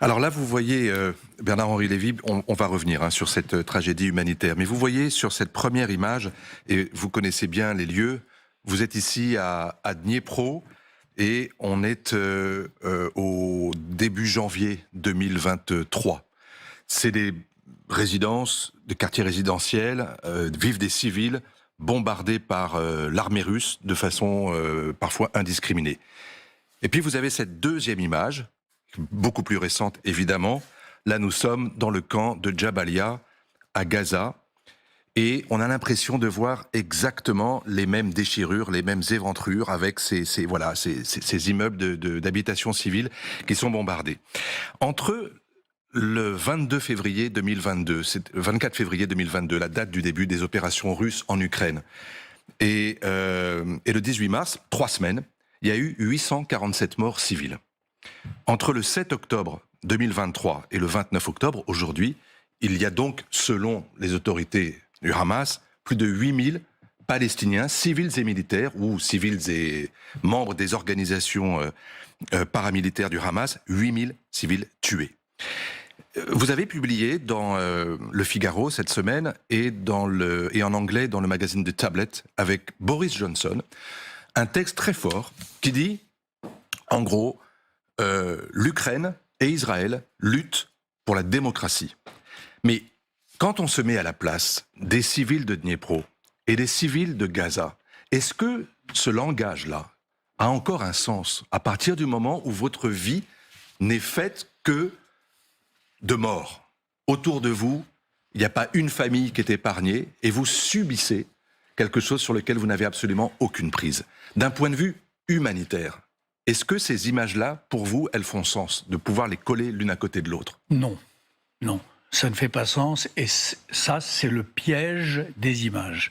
Alors là, vous voyez, Bernard-Henri Lévy, on va revenir sur cette tragédie humanitaire, mais vous voyez sur cette première image, et vous connaissez bien les lieux, vous êtes ici à Dniepro, et on est au début janvier 2023. C'est des résidences, des quartiers résidentiels, vivent des civils bombardés par l'armée russe de façon parfois indiscriminée. Et puis vous avez cette deuxième image, beaucoup plus récente évidemment. Là, nous sommes dans le camp de Jabalia, à Gaza, et on a l'impression de voir exactement les mêmes déchirures, les mêmes éventrures avec ces immeubles d'habitation civile qui sont bombardés. Entre le 22 février 2022, c'est 24 février 2022, la date du début des opérations russes en Ukraine, et le 18 mars, 3 semaines, il y a eu 847 morts civiles. Entre le 7 octobre 2023 et le 29 octobre, aujourd'hui, il y a donc, selon les autorités du Hamas, plus de 8000 Palestiniens, civils et militaires, ou civils et membres des organisations paramilitaires du Hamas, 8000 civils tués. Vous avez publié dans Le Figaro cette semaine et en anglais dans le magazine The Tablet avec Boris Johnson, un texte très fort qui dit, en gros, l'Ukraine et Israël luttent pour la démocratie. Mais quand on se met à la place des civils de Dniepro et des civils de Gaza, est-ce que ce langage-là a encore un sens à partir du moment où votre vie n'est faite que de morts? Autour de vous, il n'y a pas une famille qui est épargnée et vous subissez quelque chose sur lequel vous n'avez absolument aucune prise. D'un point de vue humanitaire, est-ce que ces images-là, pour vous, elles font sens, de pouvoir les coller l'une à côté de l'autre? Non, non, ça ne fait pas sens et ça, c'est le piège des images.